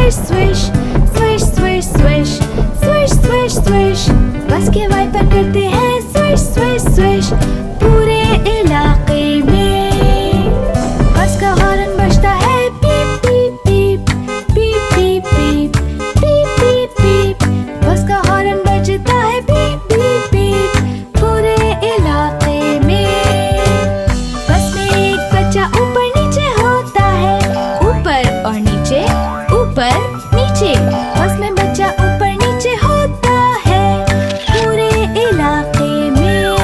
Swish swish swish swish swish swish swish. बस के wiper करते हैं स्विश स्विश स्विश पूरे इलाके में। बस का हॉर्न बजता है पीप पीप पीप पीप पीप पीप पीप पीप पीप। बस का हॉर्न बजता है पीप पीप पीप पूरे इलाके में। बस में एक बच्चा ऊपर नीचे होता है, ऊपर और नीचे ऊपर नीचे। बस में बच्चा ऊपर नीचे होता है पूरे इलाके में।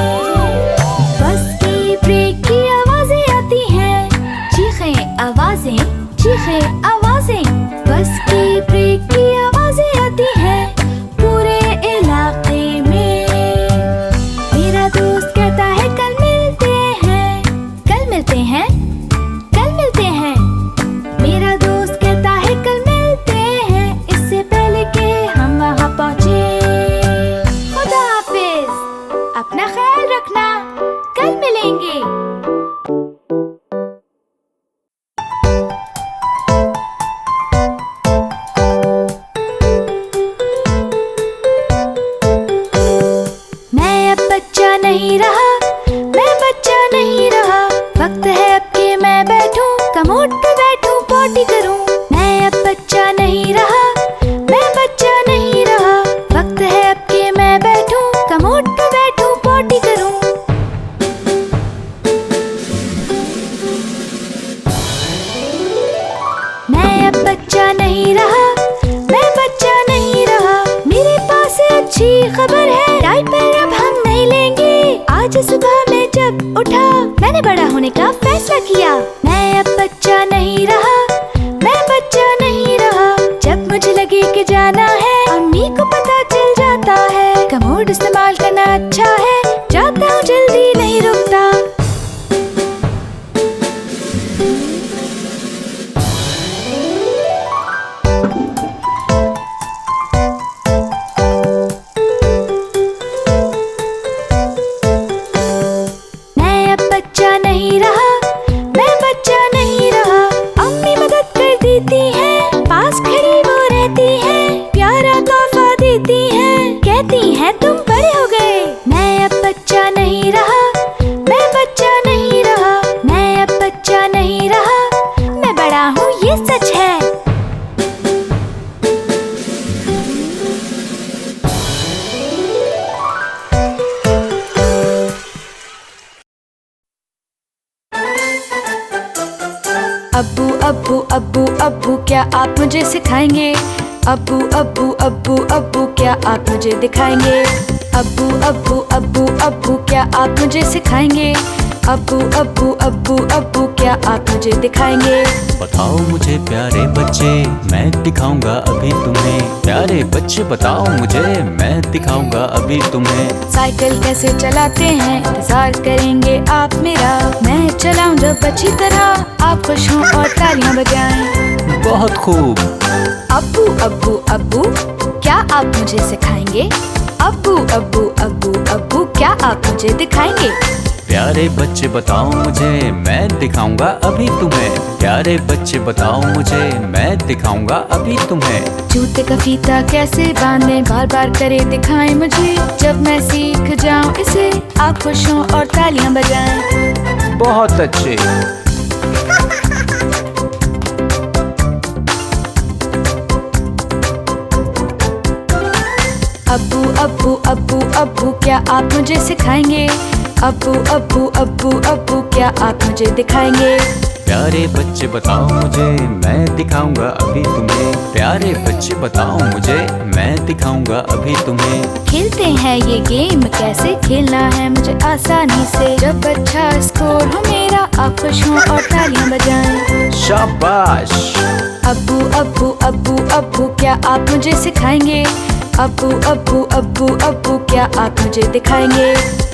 बस की ब्रेक की आवाजें आती हैं, चीखें आवाजें चीखें आवाजें। बस की ब्रेक की आवाजें आती हैं पूरे इलाके में। मेरा दोस्त कहता है कल मिलते हैं, कल मिलते हैं, कल मिलते हैं। मेरा दोस्त कहता है कल मिलते हैं, इससे पहले कि हम वहाँ पहुँचे। खुदा हाफिज, अपना ख्याल रखना, कल मिलेंगे। मैं अब बच्चा नहीं रहा, मैं बच्चा नहीं रहा। वक्त है अब कि मैं बैठूं, कमोड पे बैठूं, पॉटी करूं। मैं अब बच्चा नहीं रहा, मैं बच्चा नहीं रहा। वक्त है अब कि मैं बैठूं, कमोड पे बैठूं, पॉटी करूं। मैं अब बच्चा नहीं रहा, मैं बच्चा नहीं रहा। मेरे पास अच्छी खबर है, डायपर अब हम नहीं लेंगे। आज सुबह में जब उठा, मैंने बड़ा होने का फैसला किया। मैं अब बच्चा नहीं रहा, मैं बच्चा नहीं रहा। जब मुझे लगे कि जाना है, अम्मी को पता चल जाता है। कमोड इस्तेमाल करना अच्छा है, जाता हूँ जल्दी नहीं रुकता। मैं अब बच्चा नहीं रहा, मैं बच्चा नहीं रहा। अम्मी मदद कर देती हैं, पास खड़ी वो रहती हैं, प्यारा तोहफा देती हैं, कहती हैं तुम बड़े हो गए। मैं अब बच्चा नहीं रहा, मैं बच्चा नहीं रहा। मैं अब बच्चा नहीं रहा, मैं बड़ा हूँ ये सच है। अब्बू अब्बू अब्बू अब्बू क्या आप मुझे सिखाएंगे? अब्बू अब्बू अब्बू अब्बू क्या आप मुझे दिखाएंगे? अब्बू अब्बू अब्बू अब्बू क्या आप मुझे सिखाएंगे? अब्बू अब्बू अब्बू अब्बू क्या आप मुझे दिखाएंगे? बताओ मुझे प्यारे बच्चे, मैं दिखाऊंगा अभी तुम्हें। प्यारे बच्चे बताओ मुझे, मैं दिखाऊंगा अभी तुम्हें। साइकिल कैसे चलाते हैं, इंतजार करेंगे आप मेरा। मैं चलाऊं जब अच्छी तरह, आप खुश हों और तालियां बजाएं। बहुत खूब। अब्बू अब्बू अब्बू क्या आप मुझे सिखाएंगे? अब्बू अब्बू अब्बू अब्बू क्या आप मुझे दिखाएंगे? प्यारे बच्चे बताओ मुझे, मैं दिखाऊंगा अभी तुम्हें। प्यारे बच्चे बताओ मुझे, मैं दिखाऊंगा अभी तुम्हें। जूते का फीता कैसे बांधें, बार बार करे दिखाएं मुझे। जब मैं सीख जाऊं इसे, आप खुश हों और तालियां बजाएं। बहुत अच्छे। अब्बू अब्बू अब्बू अब्बू क्या आप मुझे सिखाएंगे? अब्बू अब्बू अब्बू अब्बू क्या आप मुझे दिखाएंगे? प्यारे बच्चे बताओ मुझे, मैं दिखाऊंगा अभी तुम्हें। प्यारे बच्चे बताओ मुझे, मैं दिखाऊंगा अभी तुम्हें। खेलते हैं ये गेम, कैसे खेलना है मुझे आसानी से। जब अच्छा स्कोर हो मेरा, आप खुश हों और तालियां बजाएं। शाबाश। अब्बू अब्बू अब्बू अब्बू क्या आप मुझे सिखाएंगे? अब्बू अब्बू अब्बू अब्बू क्या आप मुझे दिखाएंगे?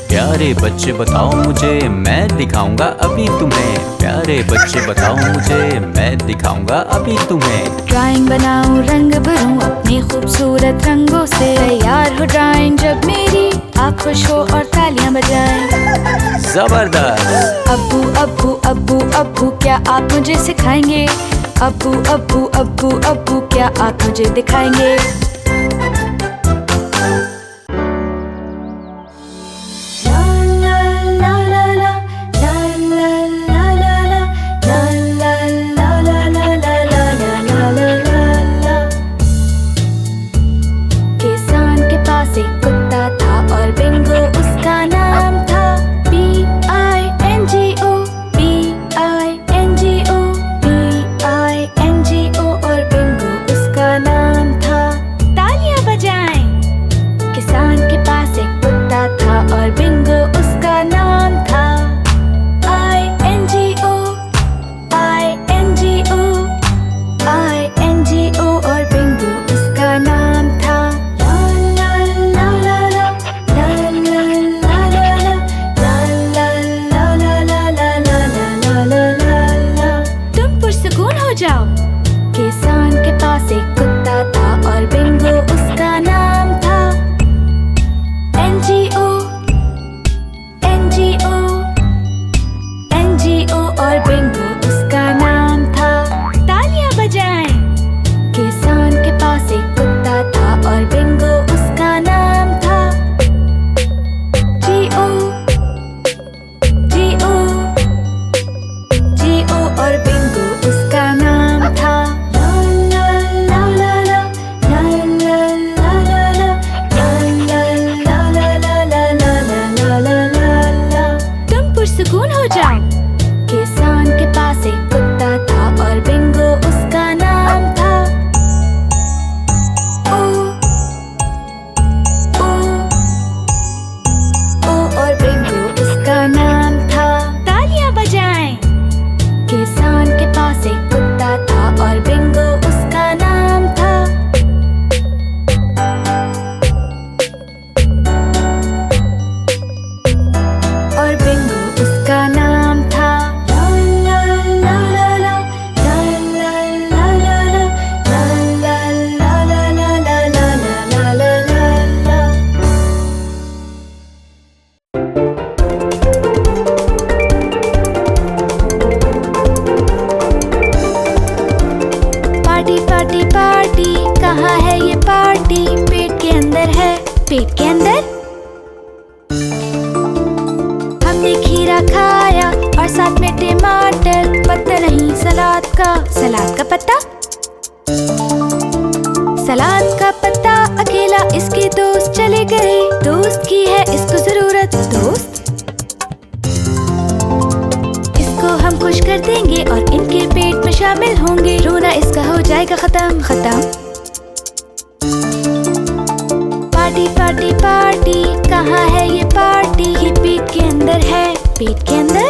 प्यारे बच्चे बताओ मुझे, मैं दिखाऊंगा अभी तुम्हें। प्यारे बच्चे बताओ मुझे, मैं दिखाऊंगा अभी तुम्हें। ड्राइंग बनाऊं, रंग भरूं अपने खूबसूरत रंगों से। तैयार हो ड्राइंग जब मेरी, आप खुश हो और तालियां बजाएं। जबरदस्त। अब्बू अब्बू अब्बू अब्बू क्या आप मुझे सिखाएंगे? अब्बू अब्बू अब्बू अब्बू क्या आप मुझे दिखाएंगे? पेट के अंदर हमने खीरा खाया और साथ में टमाटर, पत्ता नहीं सलाद का पत्ता। सलाद का पत्ता अकेला इसके दोस्त चले गए, दोस्त की है इसको जरूरत दोस्त। इसको हम खुश कर देंगे और इनके पेट में शामिल होंगे, रोना इसका हो जाएगा खत्म खत्म। पार्टी पार्टी पार्टी कहाँ है ये पार्टी? ये पेट के अंदर है, पेट के अंदर।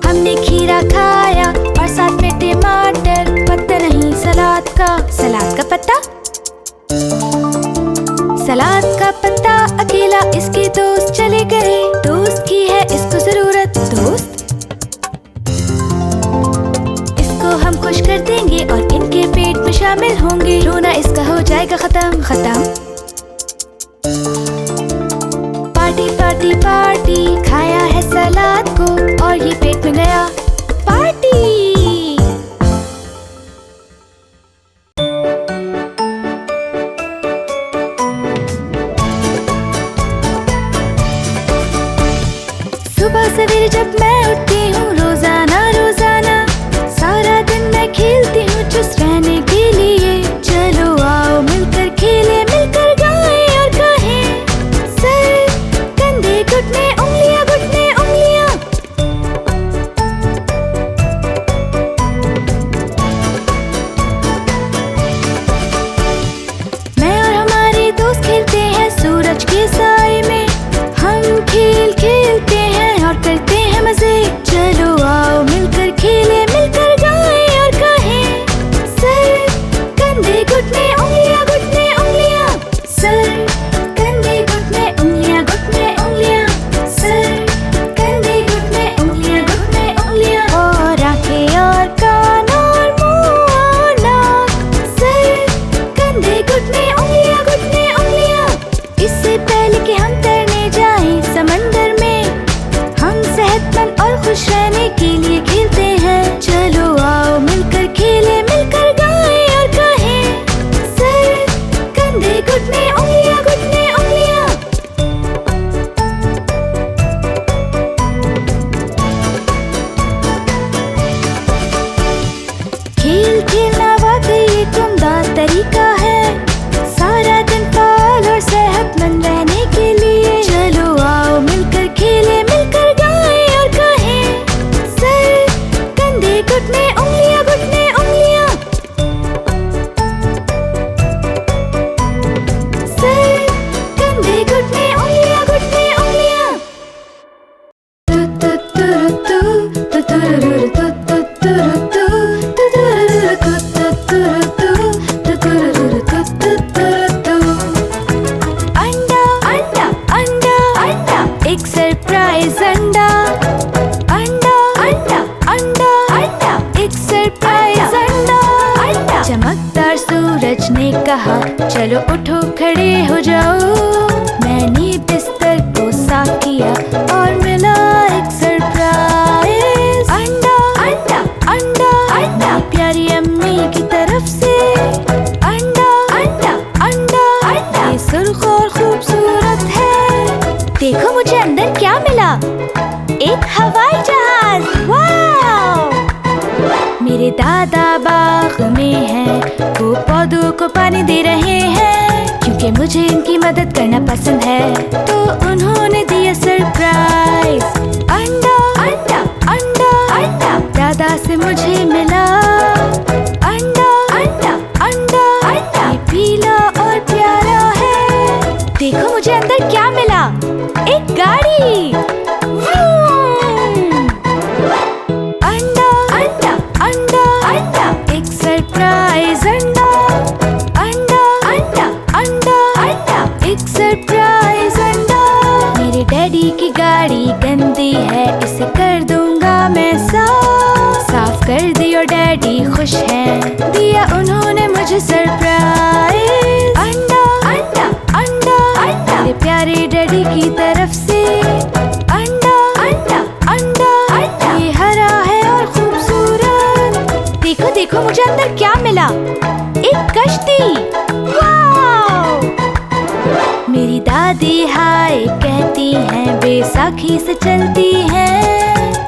हमने खीरा खाया और साथ में टमाटर, पत्ता नहीं सलाद का पत्ता। सलाद का पत्ता अकेला इसके दोस्त चले गए, दोस्त की है इसको जरूरत दोस्त। इसको हम खुश कर देंगे और इनके पेट में शामिल होंगे, रोना इसका हो जाएगा खत्म खत्म। पार्टी पार्टी पार्टी खाया है सलाद को और ये पेट में गया पार्टी। सुबह सवेरे जब मैं उठती हूँ रोजाना रोजाना, सारा दिन मैं खेलती हूँ चुस्त रहने के लिए। चलो आओ मिलकर खेले, मिलकर गाएं और कहें, सर कंधे घुटने उंगलियां घुटने उंगलियां। मैं और हमारे दोस्त खेलते हैं सूरज के साए में, हम खेल खेलते हैं और करते हैं मजे। चलो आओ मिलकर खेले, मिलकर गाएं और कहें, सर कंधे घुटने उंगलियां घुटने उंगलियां। सर कंधे घुटने उंगलियां घुटने उंगलियां। सर कंधे घुटने उंगलियां घुटने उंगलियां। और आंखें और कान और मुंह और नाक, सर कंधे घुटने उंगलियां घुटने उंगलियां। इससे पहले कि खड़े हो जाओ। मैंने बिस्तर को साफ किया और मिला एक सरप्राइज। अंडा अंडा अंडा अंडा, प्यारी अम्मी की तरफ से। अंडा अंडा अंडा अंडा, ये सुर्ख और खूबसूरत है। देखो मुझे अंदर क्या मिला, एक हवाई जहाज। वाव! मेरे दादा बाग में हैं, वो पौधों को पानी दे रहे हैं। क्योंकि मुझे इनकी मदद करना पसंद है, तो उन्होंने दिया सरप्राइज। अंडा अंडा अंडा अंडा, दादा से मुझे मिला। अंडा अंडा अंडा अंडा, ये पीला और प्यारा है। देखो मुझे अंदर क्या मिला, एक गाड़ी। अंडा अंडा अंडा अंडा, एक सरप्राइज अंडा। अंडा अंडा अंडा अंडा, एक सरप्राइज अंडा। मेरे डैडी की गाड़ी गंदी है, इसे कर दूंगा मैं साफ। साफ कर दियो, डैडी खुश हैं, दिया उन्होंने मुझे सरप्राइज। अंडा अंडा अंडा अंडा, मेरे प्यारे डैडी की तरफ से। अंडा अंडा अंडा अंडा, ये हरा है और खूबसूरत। देखो देखो मुझे अंदर क्या मिला, एक कश्ती। वाव! मेरी दादी हाय कहती हैं, बैसाखी से चलती हैं।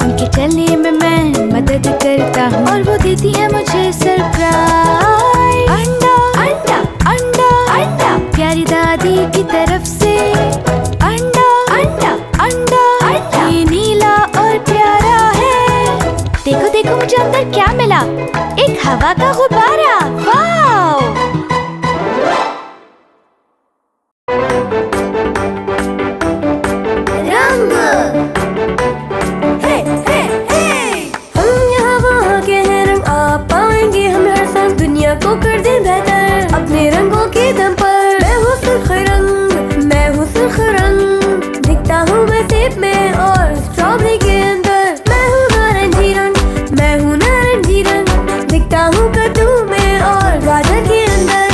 उनके चलने में मैं मदद करता हूँ और वो देती है मुझे सरप्राइज। अंडा अंडा अंडा अंडा, प्यारी दादी की तरफ से। अंडा अंडा अंडा अंडा, ये नीला और प्यारा है। देखो देखो मुझे अंदर क्या मिला, एक हवा का गुब्बारा। वाव! रंग। हे हे हे, हम यहाँ वहाँ के हैं रंग, आप पाएंगे हम हर संग। दुनिया को कर दे बेहतर अपने रंगों के दम पर। मैं हूँ सुर्ख रंग, मैं हूँ सुर्ख रंग, दिखता हूँ मैं सेब में और स्ट्रॉबेरी के अंदर। मैं हूँ नारंगी रंग, मैं हूँ नारंगी रंग, दिखता हूँ कद्दू में और गाजर के अंदर।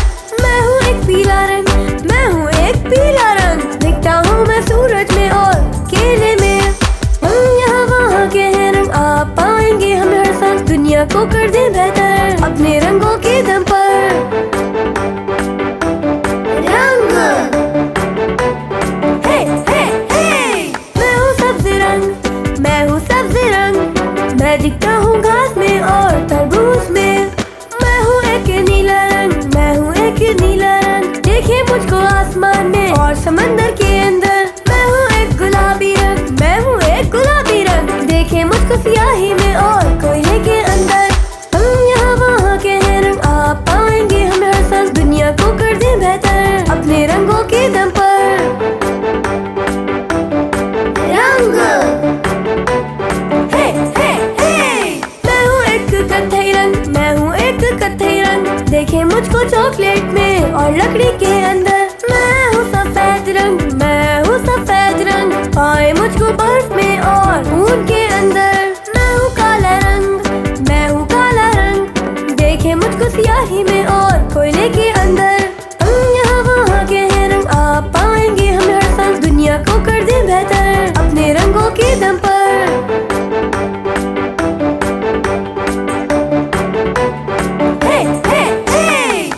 मैं हूँ एक पीला रंग, मैं हूँ एक पीला रंग, दिखता हूँ मैं सूरज में और केले में। हम यहाँ वहाँ के हैं रंग, आप पाएंगे हम हर संग। दुनिया को कर दे बेहतर अपने रंगों के दम पर। रंग। हे हे हे, मैं हूँ सब्ज़ी रंग, मैं हूँ सब्ज़ी रंग, मैं दिखता हूँ घास में और तरबूज में। मैं हूँ एक नीला रंग, मैं हूँ एक नीला रंग, देखिए मुझको आसमान में और समंदर के अंदर। मैं हूँ एक गुलाबी रंग, मैं हूँ एक गुलाबी रंग, देखिए मुझको सियाही में और कोयले के अंदर। हम यहाँ वहाँ के हैं रंग, आप पाएंगे हम हर संग। दुनिया को कर दे बेहतर अपने रंगों के दम पर। रंग। हे हे हे, मैं हूँ एक कत्थई रंग, मैं हूँ एक कत्थई रंग, देखे मुझको चॉकलेट में और लकड़ी के अंदर। मैं हूँ सफेद रंग, मैं हूँ सफेद रंग, पाए मुझको बर्फ में और ऊन के अंदर। मैं हूँ काला रंग, मैं हूँ काला रंग, देखे मुझको सियाही में और कोयले के अंदर। हम यहाँ वहाँ के हैं रंग, आप पाएंगे हम हर संग। दुनिया को कर दे बेहतर अपने रंगों के दम पर। हे हे हे,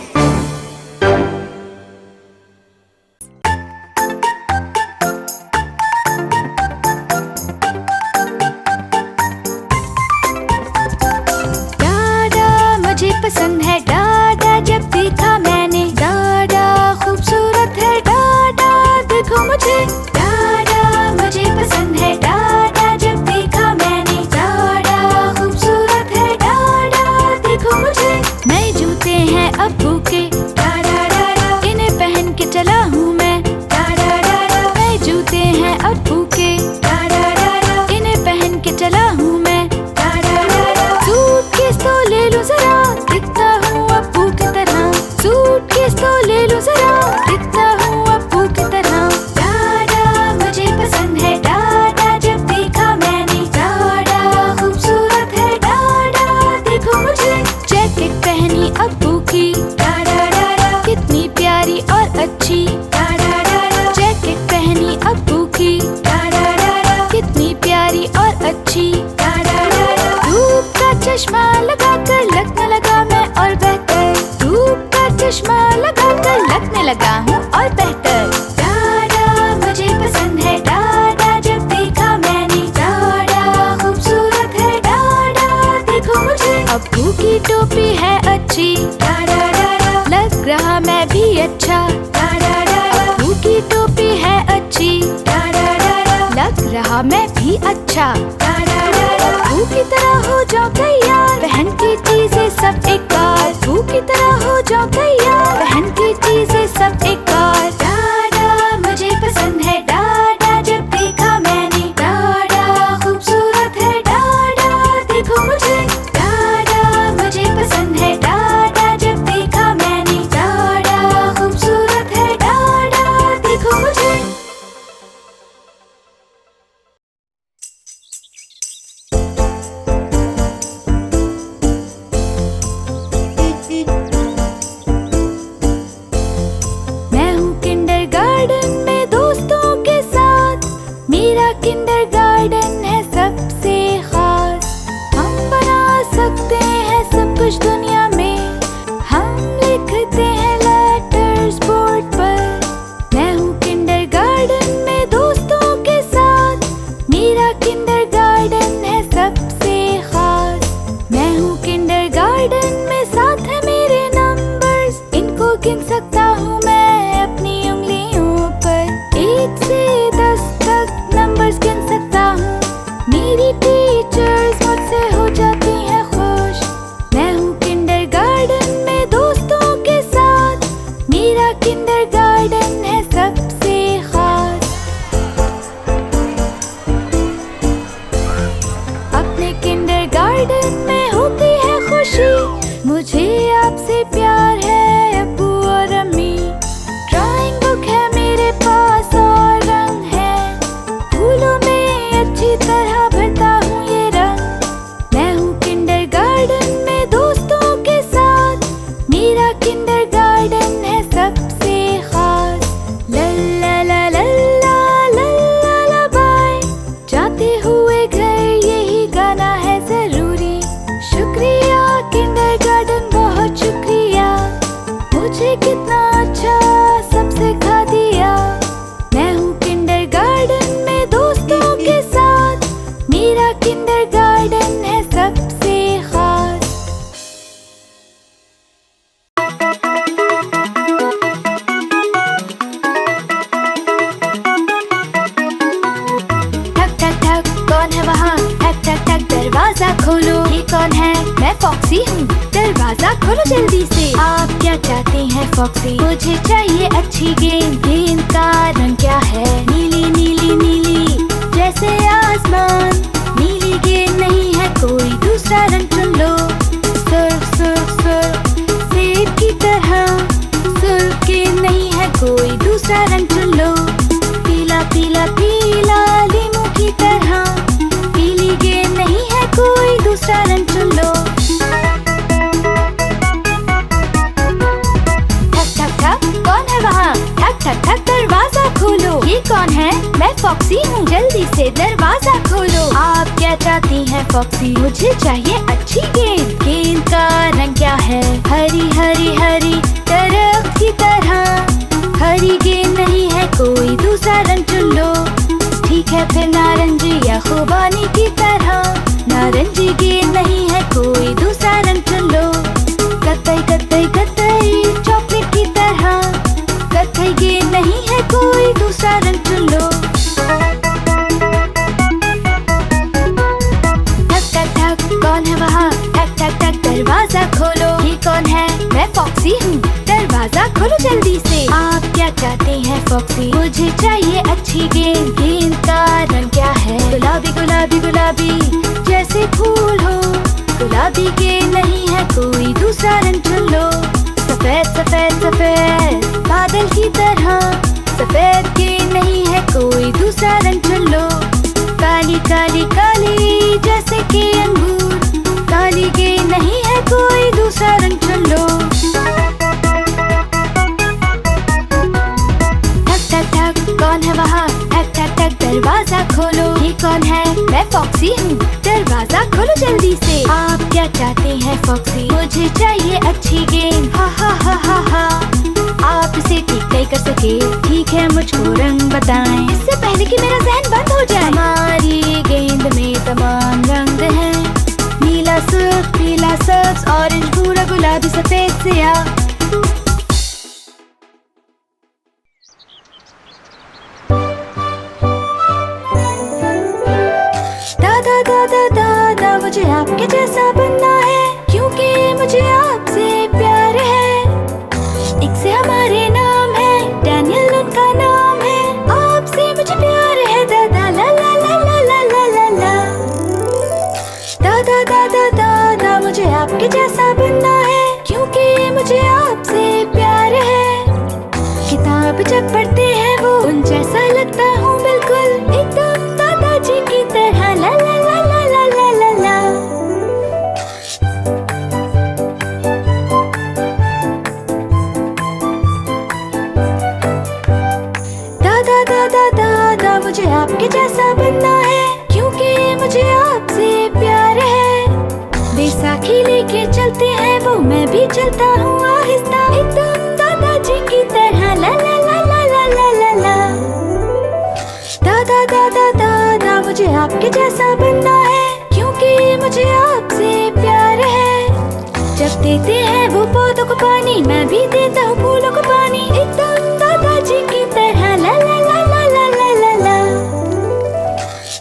अच्छा फू की तरह हो जाओ तैयार, पहन की चीजें सब एक बार। फू की तरह हो जाओ तैयार, पहन की चीजें सब एक बार। डाडा मुझे पसंद है, डाडा जब देखा मैंने। डाडा खूबसूरत है, डाडा देखो मुझे। डाडा मुझे पसंद है, डाडा जब देखा मैंने। डाडा खूबसूरत है, डाडा देखो मुझे। मैं हूँ किंडरगार्टन में दोस्तों के साथ, मेरा किंडरगार्टन है सबसे खास। हम बना सकते हैं सब कुछ दुनिया में, हम लिखते हैं लेटर्स बोर्ड पर। मैं हूँ किंडरगार्टन में दोस्तों के साथ, मेरा किंडरगार्टन है सबसे खास। मैं हूँ किंडरगार्टन में, साथ है मेरे नंबर्स, इनको गिन सकता हूँ मैं अपनी उंगलियों पर। 1 से 10 तक नंबर्स गिन सकता हूँ। मेरी टीचर्स मुझसे हो जाती हैं खुश। मैं हूँ किंडरगार्टन में दोस्तों के साथ, मेरा किंडरगार्टन है सबसे खास। अपने किंडरगार्टन में होती है खुशी, मुझे आपसे प्यार है अब्बू और अम्मी। ड्राइंग बुक है मेरे पास और रंग है, फूलों में अच्छी तरह भरता हूँ ये रंग। मैं हूँ किंडरगार्टन में दोस्तों के साथ, मेरा किंडरगार्टन है सबसे खास। लल्ला ला लल्ला लल्ला ला बाय, जाते हुए घर यही गाना है जरूरी। शुक्रिया किंडरगार्टन, बहुत शुक्रिया, मुझे कितना अच्छा सब सिखा दिया। मैं हूँ किंडरगार्टन में दोस्तों के साथ, मेरा किंडरगार्टन है सबसे खास। ठक ठक ठक कौन है वहाँ? ठक ठक ठक दरवाजा खोलो। ये कौन है? मैं फॉक्सी हूँ, दरवाजा खोलो जल्दी से। आप क्या चाहते हैं फॉक्सी? मुझे चाहिए अच्छी गेंद। गेंद का रंग क्या है? नीली नीली नीली जैसे आसमान। नीली गेंद नहीं है कोई दूसरा रंग चुन लो। सुर्ख सुर्ख सुर्ख सेब की तरह, सुर्ख गेंद नहीं है कोई दूसरा रंग चुन लो। पीला पीला पीला लीमू की तरह, पीली गेंद नहीं है कोई दूसरा रंग चुन लो। ठक ठक ठक कौन है वहाँ? ठक ठक ठक दरवाजा खोलो। ये कौन है? मैं फॉक्सी हूँ, जल्दी से दरवाजा खोलो। आप क्या चाहती हैं फॉक्सी? मुझे चाहिए अच्छी गेंद। गेंद का रंग क्या है? हरी हरी हरी दरख्त की तरह, हरी गेंद नहीं है कोई दूसरा रंग चुन लो। ठीक है फिर नारंगी या खुबानी की तरह, नारंगी गेंद नहीं है कोई दूसरा रंग चुन लो। कत्थई कत्थई कत्थई चॉकलेट की तरह, कत्थई गेंद नहीं है कोई दूसरा रंग चुन लो। ठक ठक ठक कौन है वहाँ? ठक ठक ठक दरवाजा खोलो। ये कौन है? मैं फॉक्सी हूँ, दरवाजा खोलो जल्दी से। आप क्या चाहते हैं फॉक्सी? मुझे चाहिए अच्छी गेंद। गेंद का रंग क्या है? गुलाबी गुलाबी गुलाबी जैसे फूल हो। गुलाबी गेंद नहीं है कोई दूसरा रंग चुन लो। सफेद सफेद सफेद बादल की तरह, सफेद गेंद नहीं है कोई दूसरा रंग चुन लो। काली काली काली जैसे कि अंगूर, काली गेंद नहीं है कोई दूसरा रंग चुन लो। ठक ठक ठक कौन है वहाँ? ठक ठक ठक दरवाजा खोलो। ये कौन है? मैं फॉक्सी हूँ, दरवाजा खोलो जल्दी से। आप क्या चाहते हैं फॉक्सी? मुझे चाहिए अच्छी गेंद। हा हा हा हा हा, आप इसे ठीक नहीं कर सके। ठीक है मुझको रंग बताएं, इससे पहले कि मेरा ज़हन बंद हो जाए। हमारी गेंद में तमाम रंग हैं, नीला सुर्ख पीला सब्ज ऑरेंज भूरा गुलाबी सफेद स्याह। मुझे आपके जैसा बनना है, क्योंकि मुझे आपसे प्यार है। बैसाखी लेके चलते हैं वो मैं भी चलता हूँ आहिस्ता, एकदम दादाजी की तरह ला ला ला ला ला ला ला ला। दादा दादा दादा मुझे आपके जैसा बनना है, क्योंकि मुझे आपसे प्यार है। जब देते हैं वो पौधों को पानी, मैं भी देता हूँ फूलों को पानी, एकदम दादाजी की तरह ला ला ला ला ला ला ला ला।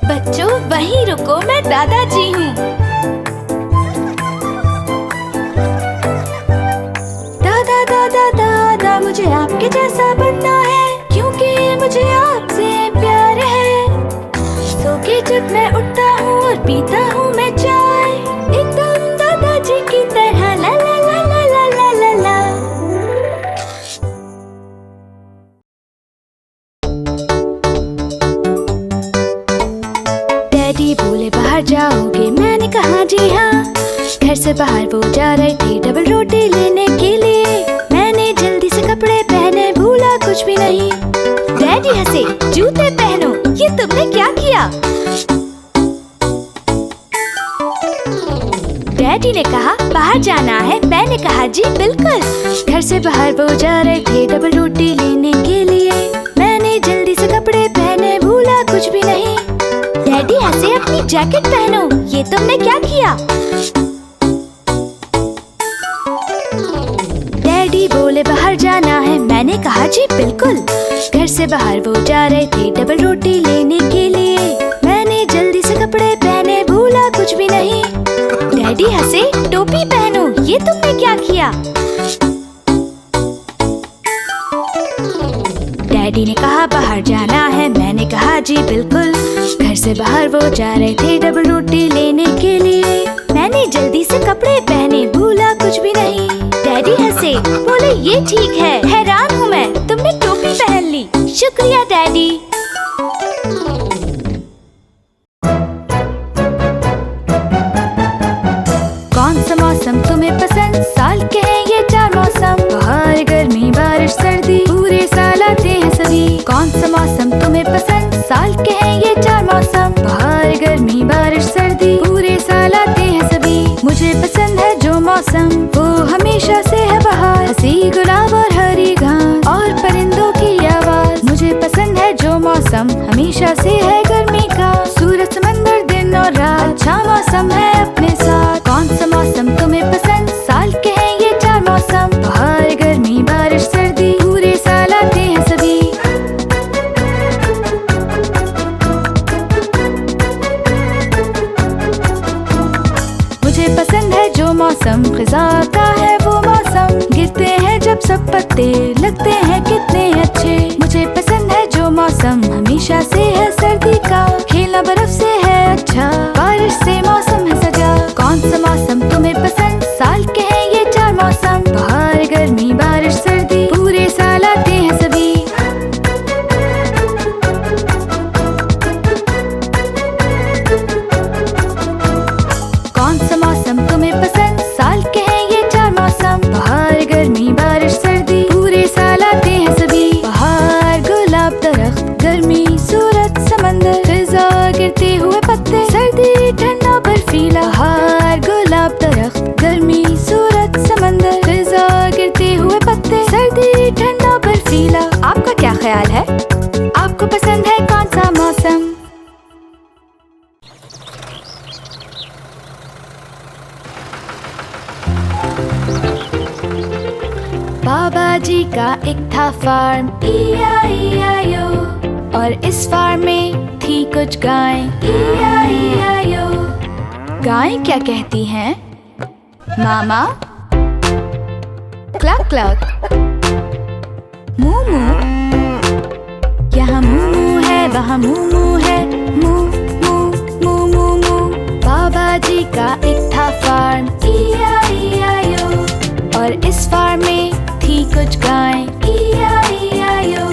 बच्चों वहीं रुको, मैं दादाजी हूँ। दादा दादा दादा मुझे आपके जैसा बनना है, क्योंकि मुझे आपसे प्यार है। सो के जब मैं उठता हूँ और पीता हूँ मैं चाय, एकदम दादाजी की तरह ला ला ला ला ला ला ला ला। डैडी बोले बाहर जाओगे, मैंने कहा जी हाँ। घर से बाहर वो जा रहे थे डबल रोटी लेने के लिए, मैंने जल्दी से कपड़े पहने, भूला कुछ भी नहीं। डैडी हंसे, जूते पहनो, ये तुमने क्या किया? डैडी ने कहा बाहर जाना है, मैंने कहा जी बिल्कुल। घर से बाहर वो जा रहे थे डबल रोटी लेने के लिए, मैंने जल्दी से कपड़े पहने, भूला कुछ भी नहीं। डैडी हंसे, अपनी जैकेट पहनो, ये तुमने क्या किया? डैडी बोले बाहर जाना है, मैंने कहा जी बिल्कुल। घर से बाहर वो जा रहे थे डबल रोटी लेने के लिए, मैंने जल्दी से कपड़े पहने, भूला कुछ भी नहीं। डैडी हंसे, टोपी पहनो, ये तुमने क्या किया? डैडी ने कहा बाहर जाना है, मैंने कहा जी बिल्कुल। घर से बाहर वो जा रहे थे डबल रोटी लेने के लिए, मैंने जल्दी से कपड़े पहने, भूला कुछ भी नहीं। डैडी हंसे, बोले ये ठीक है, हैरान हूँ मैं, तुमने टोपी पहन ली। शुक्रिया डैडी। कौन सा मौसम तुम्हें पसंद? साल के हैं ये 4 मौसम, बाहर गर्मी बारिश सर्दी, पूरे साल आते हैं सभी। कौन सा मौसम तुम्हें पसंद? साल के हैं ये 4 मौसम, बाहर गर्मी बारिश सर्दी, पूरे साल आते हैं सभी। मुझे पसंद है जो मौसम वो हमेशा से है बहार, हंसी गुलाब और हरी घास और परिंदों की आवाज। मुझे पसंद है जो मौसम हमेशा से है गर्मी का, सूरज समंदर दिन और रात, अच्छा मौसम है अपने साथ। कौन सा मौसम तुम्हें पसंद? साल के हैं ये 4 मौसम, बाहर गर्मी बारिश सर्दी, पूरे साल आते हैं सभी। मुझे पसंद है जो मौसम खिज़ा का है वो मौसम, गिरते हैं जब सब पत्ते लगते हैं कितने अच्छे। मुझे पसंद है जो मौसम हमेशा से है सर्दी का, खेलना बर्फ से है अच्छा, बारिश से मौसम है सजा। कौन सा मौसम तुम्हें पसंद? साल के हैं ये 4 मौसम, बाहर गर्मी बारिश सर्दी, पूरे साल आते हैं सभी। कौन सा मौसम तुम्हें पसंद? साल के हैं ये 4 मौसम, बाहर गर्मी बारिश सर्दी, पूरे साल आते हैं सभी। बाहर गुलाब दरख्त, गर्मी सूरज समंदर, फिजा गिरते हुए पत्ते, सर्दी ठंडा बर्फीला। बाहर गुलाब दरख्त, गर्मी सूरज समंदर, फिजा गिरते हुए पत्ते, सर्दी ठंडा बर्फीला। आपका क्या ख्याल है? आपको पसंद है कौन सा मौसम? बाबा जी का एक था फार्म, E-I-E-I-O, और इस फार्म में थी कुछ गायें, E-I-E-I-O। गायें क्या कहती हैं? मामा, क्लक क्लक, मू मू। यहाँ मू मू है, वहाँ मू मू है, मू मू मू मू मू। बाबा जी का एक था फार्म, E-I-E-I-O, और इस फार्म में थी कुछ गायें, E-I-E-I-O।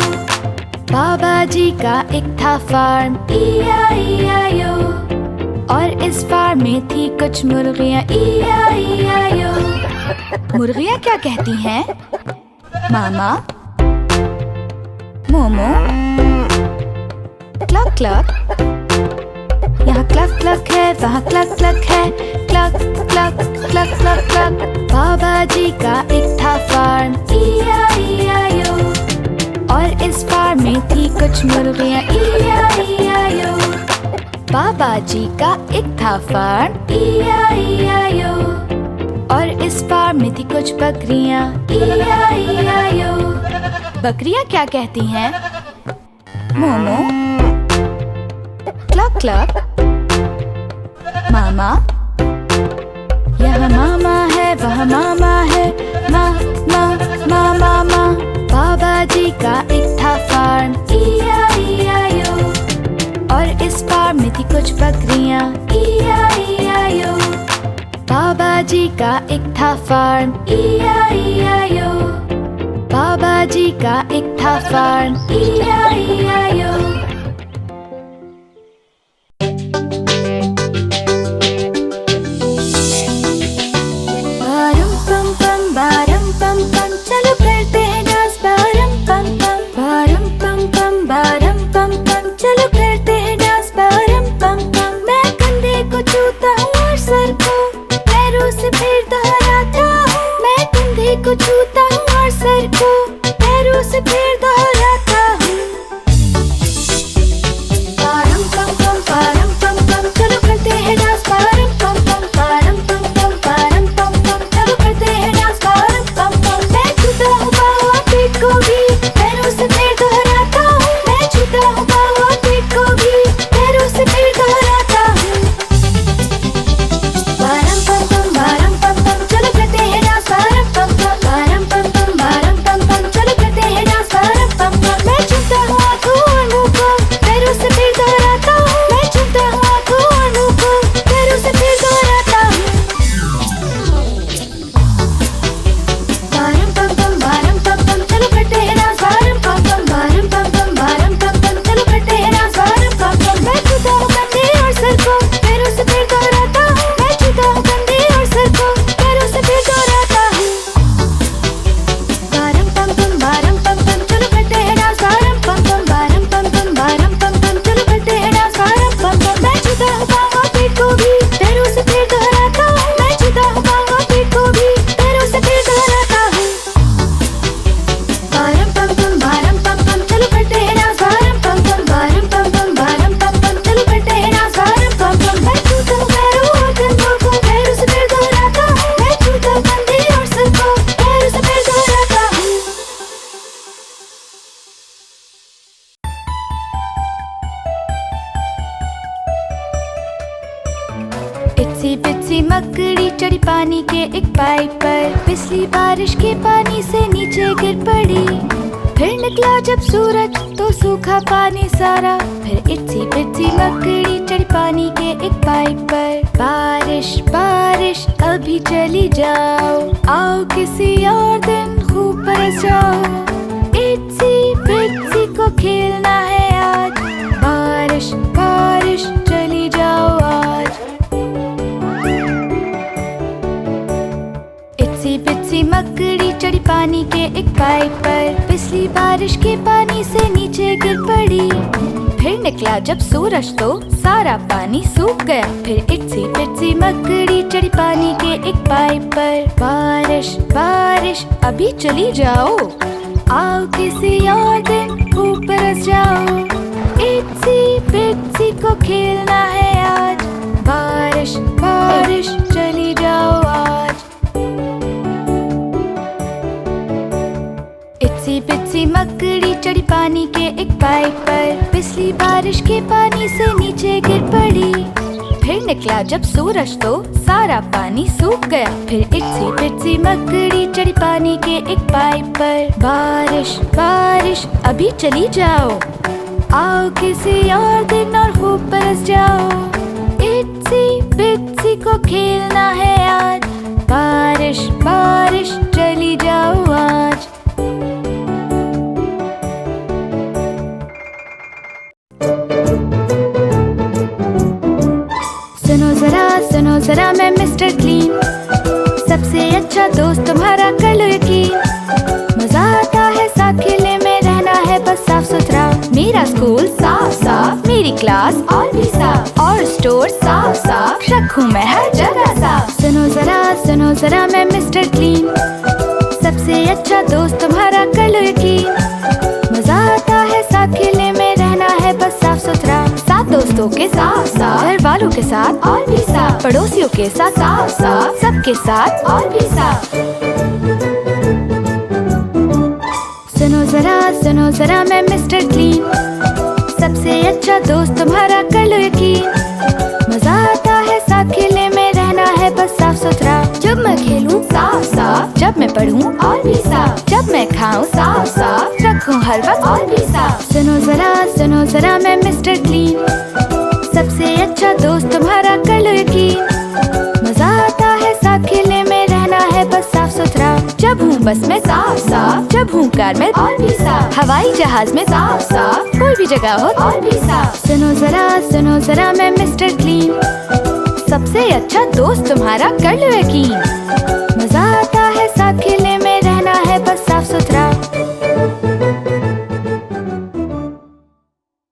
बाबा जी का एक था फार्म, E-I-E-I-O, और इस फार्म में थी कुछ मुर्गियाँ, E-I-E-I-O। मुर्गियाँ क्या कहती हैं? मामा, मोमो, क्लक क्लक क्लक। यहाँ क्लक क्लक है, वहाँ क्लक क्लक है, cluck cluck cluck cluck cluck. बाबा जी का एक था फार्म, E-I-E-I-O, और इस फार्म में थी कुछ मुर्गियाँ, E-I-E-I-O। बाबा जी का एक था फार्म, E-I-E-I-O, और इस फार्म में थी कुछ बकरियाँ, E-I-E-I-O। बकरियाँ क्या कहती हैं? मोमो। Cluck cluck. मामा। यहाँ मामा है, वहाँ मामा है, मा मा मा मामा। बाबा जी का एक था फार्म, E-I-E-I-O, और इस फार्म में थी कुछ बकरियाँ, E-I-E-I-O। बाबा जी का एक था फार्म, E-I-E-I-O, बाबा जी का एक था फार्म, E-I-E-I-O। बारम पम पम, बारम पम पम, चलो करते हैं डांस, बारम पम पम। बारम पम पम, बारम पम पम, चलो करते हैं डांस, बारम पम पम। मैं कंधे को छूता हूँ और सर को पैरों से फिर दोहराता हूँ। मैं कंधे को छूता हूँ और सर को पैरों से फिर दोहराता हूँ। बारम पम पम, बारम पम पम, चलो करते हैं डांस, बारम पम पम। बारम पम पम, बारम पम पम, चलो करते हैं डांस, बारम पम पम। मैं छूता हूँ बाहों और पीठ को भी, पैरों से फिर दोहराता हूँ। मैं छूता हूँ बाहों और पीठ को भी, पैरों से फिर दोहराता हूँ। बारम पम पम, बारम पम पम, चलो करते हैं डांस, बारम पम पम। बारम पम पम, बारम पम पम, चलो करते हैं डांस, बारम पम पम। मैं छूता हूँ आँखों और मुँह को, पैरों से फिर दोहराता हूँ। मैं छूता हूँ आँखों और मुँह को, पैरों से फिर दोहराता हूँ। बारम पम पम, बारम पम पम, चलो करते हैं डांस, बारम पम पम। बारम पम पम, बारम पम पम, चलो करते हैं डांस, बारम पम पम। मैं छूता हूँ कंधे और सर को, पैरों से फिर दोहराता हूँ। मैं छूता हूँ कंधे और सर को, पैरों से फिर दोहराता हूँ। बारम पम पम, बारम पम पम, चलो करते हैं डांस, बारम पम पम। बारम पम पम, बारम पम पम, चलो करते हैं डांस, बारम पम पम। मैं छूता हूँ पाँव और पीठ को भी, पैरों से फिर दोहराता हूँ। मैं छूता हूँ पाँव और पीठ को भी, पैरों से फिर दोहराता हूँ। बारम पम पम, बारम पम पम, चलो करते हैं डांस, बारम पम पम। बारम पम पम, बारम पम पम, चलो करते हैं डांस, बारम पम पम। मैं छूता हूँ पैरों और कंधों को, पैरों से फिर दोहराता हूँ। मैं छूता हूँ कंधे और सर को, पैरों से फिर दोहराता हूँ। इत्सी बित्सी मकड़ी चढ़ी पानी के एक पाइप पर, पिछली बारिश के पानी से नीचे गिर पड़ी। फिर निकला जब सूरज तो सूखा पानी सारा। फिर इत्सी बित्सी मकड़ी चढ़ी पानी के एक पाइप पर, बारिश बारिश अभी चली जाओ, आओ किसी और दिन खूब बरस जाओ। इत्सी बित्सी को खेलना है आज, बारिश बारिश चली जाओ आज। इत्सी बित्सी मकड़ी चढ़ी पानी के एक पाइप पर, पिछली बारिश के पानी से नीचे गिर पड़ी। फिर निकला जब सूरज तो सारा पानी सूख गया। फिर इत्सी बित्सी मकड़ी चढ़ी पानी के एक पाइप पर, बारिश बारिश अभी चली जाओ, आओ किसी और दिन खूब बरस जाओ। इत्सी बित्सी को खेलना है आज, बारिश बारिश चली जाओ आज। इत्सी बित्सी मकड़ी चढ़ी पानी के एक पाइप पर, पिछली बारिश के पानी से नीचे गिर पड़ी। फिर निकला जब सूरज तो सारा पानी सूख गया। फिर इत्सी बित्सी मकड़ी चढ़ी पानी के एक पाइप पर, बारिश बारिश अभी चली जाओ, आओ किसी और दिन और खूब बरस जाओ। इत्सी बित्सी को खेलना है आज, बारिश बारिश चली जाओ आज। सुनो जरा मैं मिस्टर क्लीन, सबसे अच्छा दोस्त तुम्हारा कर लो यकीन। मजा आता है साथ खेलने में, रहना है बस साफ सुथरा। मेरा स्कूल साफ साफ, मेरी क्लास और भी साफ, और स्टोर साफ साफ रखूं मैं हर जगह साफ। सुनो जरा मैं मिस्टर क्लीन, सबसे अच्छा दोस्त तुम्हारा कर लो यकीन। मजा आता है साथ खेलने में, रहना है बस साफ सुथरा। साथ दोस्तों के साथ साथ, घर वालों के साथ और भी साथ, पड़ोसियों के साथ साफ साफ, सबके साथ और भी साफ। सुनो जरा मैं मिस्टर क्लीन, सबसे अच्छा दोस्त तुम्हारा कर लो यकीन। मजा आता है साथ खेलने में, रहना है बस साफ सुथरा। जब मैं खेलूं साफ साफ, जब मैं पढ़ूं और भी साफ, जब मैं खाऊं साफ साफ, रखूं हर वक्त और भी साफ। सुनो जरा मैं मिस्टर क्लीन, सबसे अच्छा दोस्त तुम्हारा कर लो यकीन। मजा आता है साथ खेलने में, रहना है बस साफ सुथरा। जब हूँ बस में साफ साफ, जब हूँ कार में और भी साफ, हवाई जहाज में साफ साफ, कोई भी जगह हो और भी साफ। सुनो जरा मैं मिस्टर क्लीन, सबसे अच्छा दोस्त तुम्हारा कर लो यकीन।